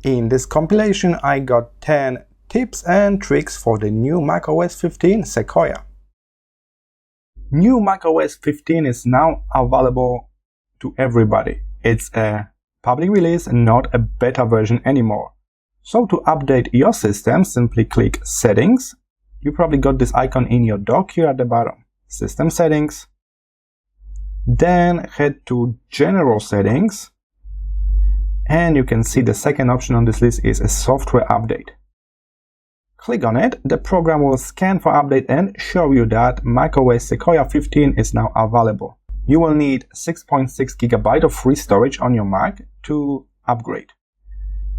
In this compilation, I got 10 tips and tricks for the new macOS 15 Sequoia. New macOS 15 is now available to everybody. It's a public release and not a beta version anymore. So to update your system, simply click Settings. You probably got this icon in your dock here at the bottom. System Settings. Then head to General Settings. And you can see the second option on this list is a software update. Click on it. The program will scan for update and show you that macOS Sequoia 15 is now available. You will need 6.6 GB of free storage on your Mac to upgrade.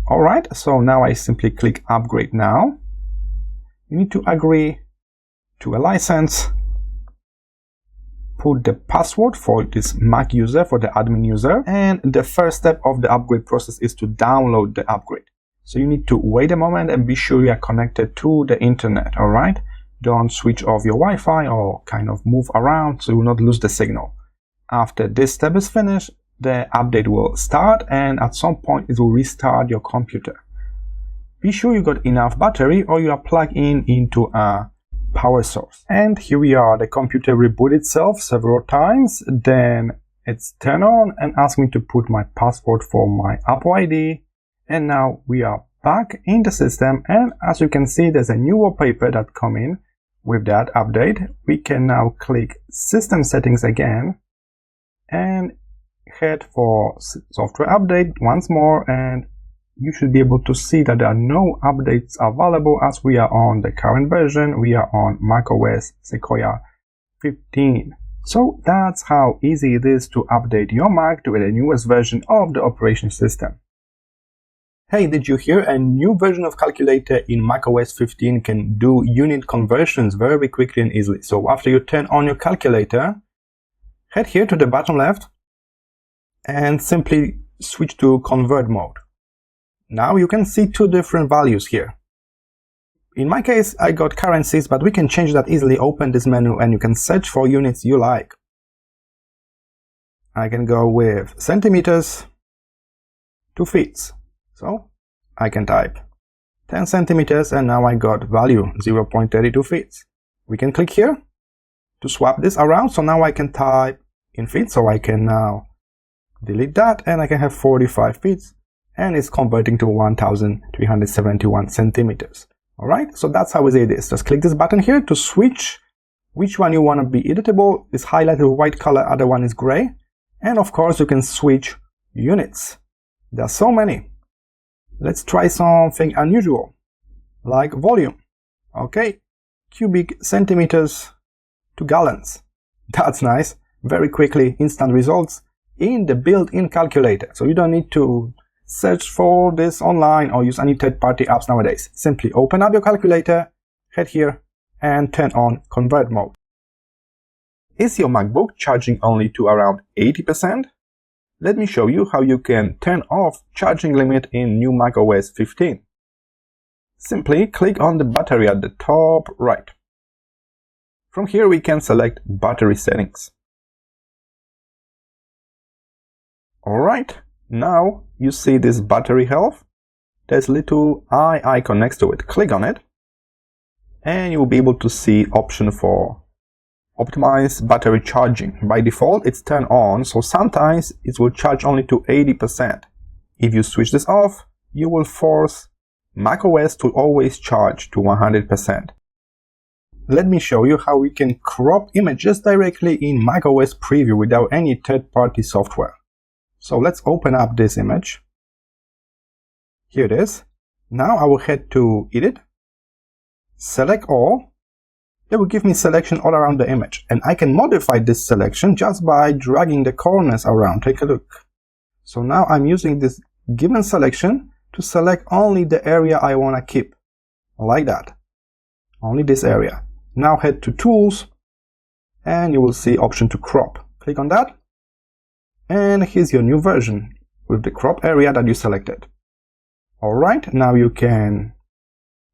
Alright, so now I simply click Upgrade Now. You need to agree to a license. Put the password for this Mac user, for the admin user, and the first step of the upgrade process is to download the upgrade. So you need to wait a moment and be sure you are connected to the internet, alright? Don't switch off your Wi-Fi or kind of move around so you will not lose the signal. After this step is finished, the update will start and at some point it will restart your computer. Be sure you got enough battery or you are plugged into a power source. And here we are, the computer rebooted itself several times, then it's turned on and asked me to put my password for my Apple ID, and now we are back in the system, and as you can see there's a new wallpaper that come in with that update. We can now click System Settings again and head for Software Update once more, and you should be able to see that there are no updates available as we are on the current version. We are on macOS Sequoia 15. So that's how easy it is to update your Mac to the newest version of the operating system. Hey, did you hear? A new version of calculator in macOS 15 can do unit conversions very quickly and easily. So after you turn on your calculator, head here to the bottom left and simply switch to convert mode. Now you can see two different values here. In my case, I got currencies, but we can change that easily. Open this menu and you can search for units you like. I can go with centimeters to feet. So I can type 10 centimeters and now I got value 0.32 feet. We can click here to swap this around. So now I can type in feet. So I can now delete that and I can have 45 feet. And it's converting to 1,371 centimeters. Alright, so that's how easy it is. Just click this button here to switch which one you want to be editable. It's highlighted with white color, other one is gray. And of course you can switch units. There are so many. Let's try something unusual, like volume. Okay, cubic centimeters to gallons. That's nice. Very quickly, instant results in the built-in calculator. So you don't need to search for this online or use any third-party apps nowadays. Simply open up your calculator, head here, and turn on convert mode. Is your MacBook charging only to around 80%? Let me show you how you can turn off charging limit in new macOS 15. Simply click on the battery at the top right. From here we can select battery settings. Alright. Now you see this battery health. There's a little eye icon next to it. Click on it and you'll be able to see option for optimize battery charging. By default it's turned on, so sometimes it will charge only to 80%. If you switch this off, you will force macOS to always charge to 100%. Let me show you how we can crop images directly in macOS Preview without any third-party software. So let's open up this image. Here it is. Now I will head to Edit, select all. It will give me selection all around the image. And I can modify this selection just by dragging the corners around. Take a look. So now I'm using this given selection to select only the area I want to keep. Like that. Only this area. Now head to Tools and you will see option to crop. Click on that. And here's your new version with the crop area that you selected. Alright, now you can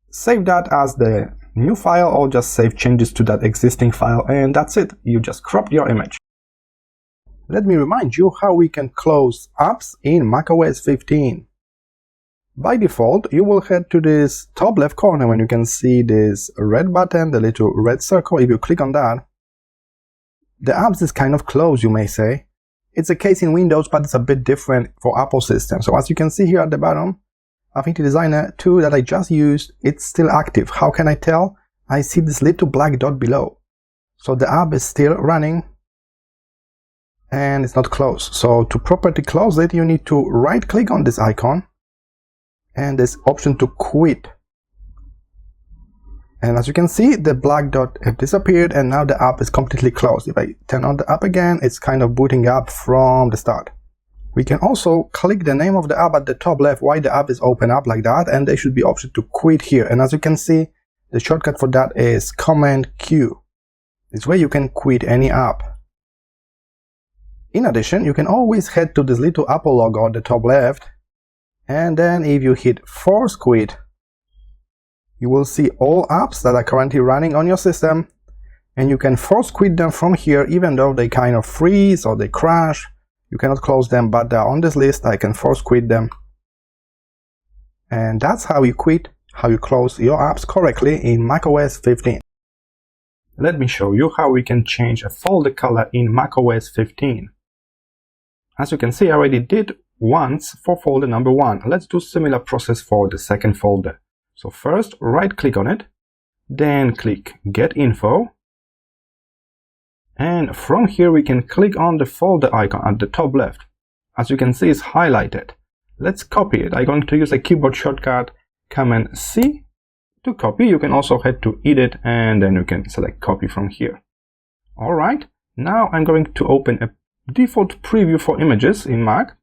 save that as the new file or just save changes to that existing file, and that's it. You just cropped your image. Let me remind you how we can close apps in macOS 15. By default, you will head to this top left corner when you can see this red button, the little red circle. If you click on that, the apps is kind of closed, you may say. It's the case in Windows, but it's a bit different for Apple system. So as you can see here at the bottom, Affinity Designer 2 that I just used, it's still active. How can I tell? I see this little black dot below. So the app is still running and it's not closed. So to properly close it, you need to right click on this icon and this option to quit. And as you can see, the black dot has disappeared and now the app is completely closed. If I turn on the app again, it's kind of booting up from the start. We can also click the name of the app at the top left while the app is open up like that, and there should be option to quit here. And as you can see, the shortcut for that is Command Q. This way you can quit any app. In addition, you can always head to this little Apple logo at the top left, and then if you hit Force Quit, you will see all apps that are currently running on your system, and you can force quit them from here even though they kind of freeze or they crash. You cannot close them, but they're on this list. I can force quit them. And that's how you quit, how you close your apps correctly in macOS 15. Let me show you how we can change a folder color in macOS 15. As you can see, I already did once for folder number 1. Let's do similar process for the second folder. So first, right click on it, then click Get Info. And from here we can click on the folder icon at the top left. As you can see, it's highlighted. Let's copy it. I'm going to use a keyboard shortcut, Command C to copy. You can also head to Edit and then you can select copy from here. Alright, now I'm going to open a default preview for images in Mac.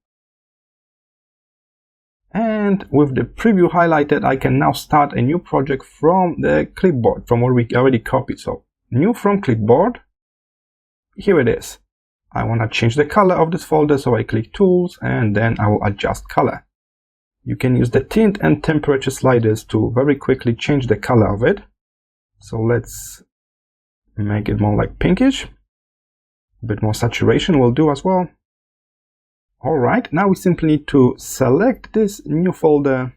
And with the preview highlighted, I can now start a new project from the clipboard, from what we already copied. So, new from clipboard. Here it is. I want to change the color of this folder, so I click Tools and then I will adjust color. You can use the tint and temperature sliders to very quickly change the color of it. So let's make it more like pinkish. A bit more saturation will do as well. Alright, now we simply need to select this new folder,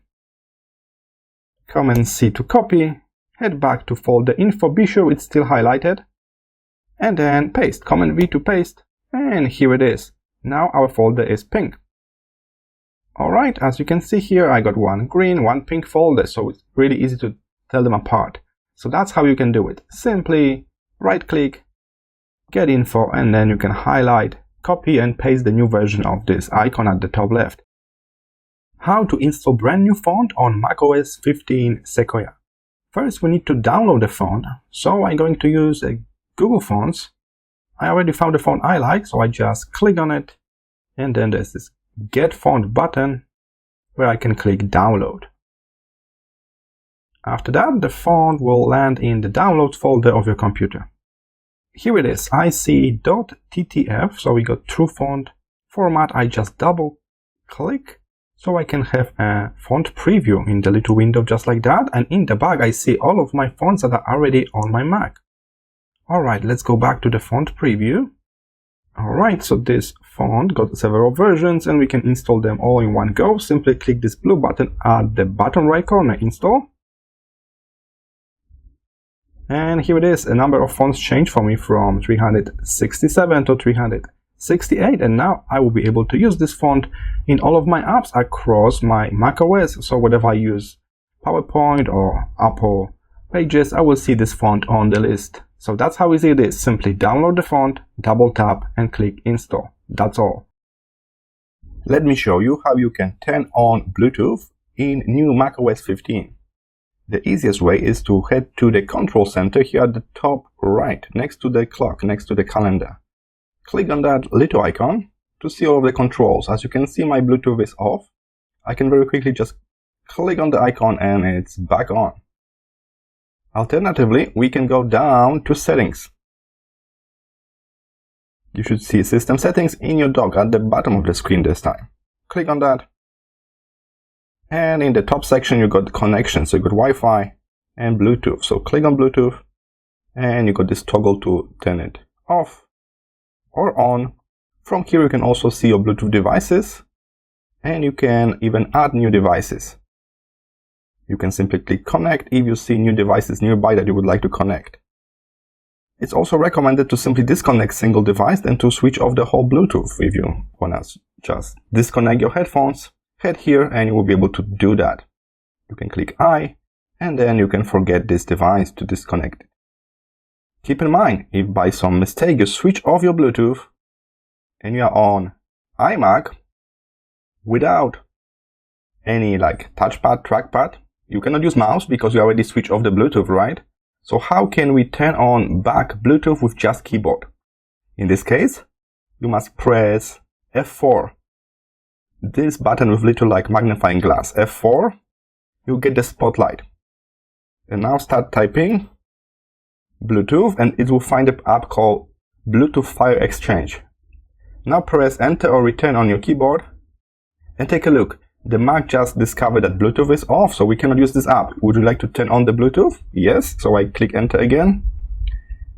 Command C to copy, head back to folder info, be sure it's still highlighted, and then paste, Command V to paste, and here it is. Now our folder is pink. Alright, as you can see here, I got one green, one pink folder, so it's really easy to tell them apart. So that's how you can do it. Simply right click, get info, and then you can highlight, copy and paste the new version of this icon at the top left. How to install brand new font on macOS 15 Sequoia. First we need to download the font, so I'm going to use Google Fonts. I already found the font I like, so I just click on it and then there's this Get Font button where I can click Download. After that, the font will land in the Downloads folder of your computer. Here it is, IC.ttf, so we got true font format. I just double click so I can have a font preview in the little window just like that, and in the back I see all of my fonts that are already on my Mac. Alright, let's go back to the font preview. Alright, so this font got several versions and we can install them all in one go. Simply click this blue button at the bottom right corner, Install. And here it is, a number of fonts changed for me from 367 to 368, and now I will be able to use this font in all of my apps across my macOS. So whenever I use PowerPoint or Apple Pages, I will see this font on the list. So that's how easy it is. Simply download the font, double tap and click Install. That's all. Let me show you how you can turn on Bluetooth in new macOS 15. The easiest way is to head to the control center here at the top right, next to the clock, next to the calendar. Click on that little icon to see all of the controls. As you can see, my Bluetooth is off. I can very quickly just click on the icon and it's back on. Alternatively, we can go down to Settings. You should see System Settings in your dock at the bottom of the screen this time. Click on that. And in the top section, you got connections. So you got Wi-Fi and Bluetooth. So click on Bluetooth and you got this toggle to turn it off or on. From here, you can also see your Bluetooth devices and you can even add new devices. You can simply click connect if you see new devices nearby that you would like to connect. It's also recommended to simply disconnect single device and to switch off the whole Bluetooth if you want to just disconnect your headphones. Head here and you will be able to do that. You can click I and then you can forget this device to disconnect it. Keep in mind, if by some mistake you switch off your Bluetooth and you are on iMac without any like touchpad, trackpad, you cannot use mouse because you already switched off the Bluetooth, right? So how can we turn on back Bluetooth with just keyboard? In this case, you must press F4. This button with little like magnifying glass. F4, you get the spotlight. And now start typing Bluetooth and it will find an app called Bluetooth File Exchange. Now press enter or return on your keyboard and take a look. The Mac just discovered that Bluetooth is off, so we cannot use this app. Would you like to turn on the Bluetooth? Yes, so I click enter again.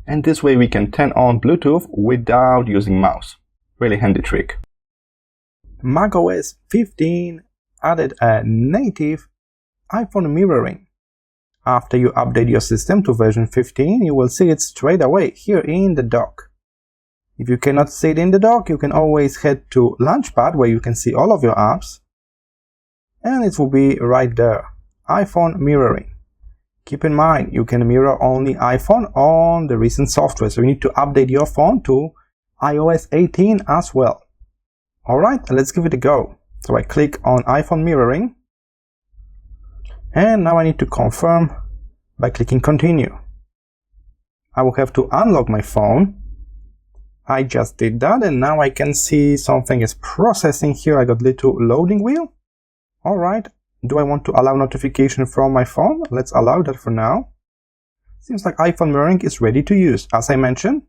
And this way we can turn on Bluetooth without using mouse. Really handy trick. macOS 15 added a native iPhone mirroring. After you update your system to version 15, you will see it straight away here in the dock. If you cannot see it in the dock, you can always head to Launchpad where you can see all of your apps. And it will be right there, iPhone mirroring. Keep in mind, you can mirror only iPhone on the recent software, so you need to update your phone to iOS 18 as well. Alright, let's give it a go. So I click on iPhone mirroring, and now I need to confirm by clicking continue. I will have to unlock my phone. I just did that, and now I can see something is processing here. I got little loading wheel. Alright, do I want to allow notification from my phone? Let's allow that for now. Seems like iPhone mirroring is ready to use. As I mentioned,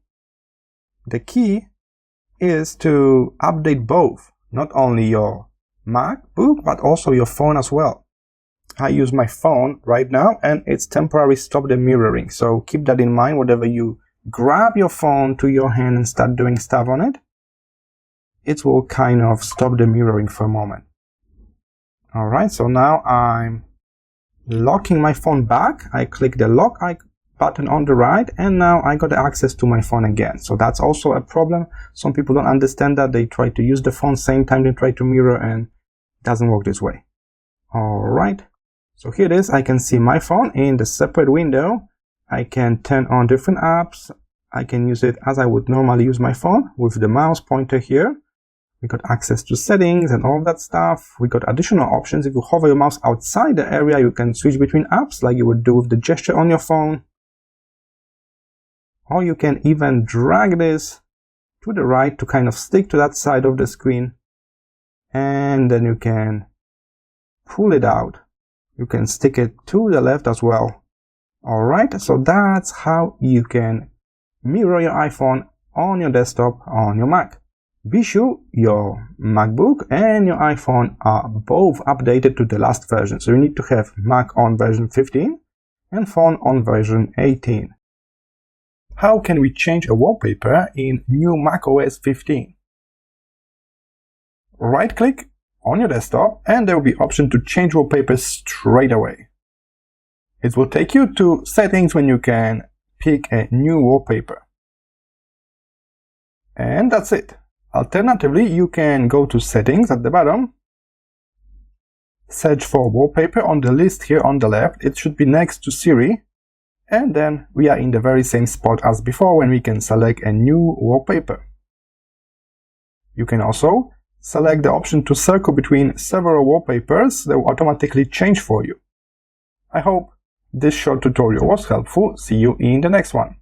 the key is to update both, not only your MacBook, but also your phone as well. I use my phone right now and it's temporarily stopped the mirroring, so keep that in mind whenever you grab your phone to your hand and start doing stuff on it. It will kind of stop the mirroring for a moment. Alright, so now I'm locking my phone back. I click the lock button on the right and now I got access to my phone again. So that's also a problem. Some people don't understand that. They try to use the phone same time they try to mirror and it doesn't work this way. Alright, so here it is. I can see my phone in the separate window. I can turn on different apps. I can use it as I would normally use my phone with the mouse pointer here. We got access to settings and all of that stuff. We got additional options. If you hover your mouse outside the area, you can switch between apps like you would do with the gesture on your phone. Or you can even drag this to the right to kind of stick to that side of the screen. And then you can pull it out. You can stick it to the left as well. Alright, so that's how you can mirror your iPhone on your desktop on your Mac. Be sure your MacBook and your iPhone are both updated to the last version. So you need to have Mac on version 15 and phone on version 18. How can we change a wallpaper in new macOS 15? Right click on your desktop and there will be option to change wallpaper straight away. It will take you to settings when you can pick a new wallpaper. And that's it. Alternatively, you can go to settings at the bottom, search for wallpaper on the list here on the left. It should be next to Siri, and then we are in the very same spot as before when we can select a new wallpaper. You can also select the option to circle between several wallpapers that will automatically change for you. I hope this short tutorial was helpful. See you in the next one.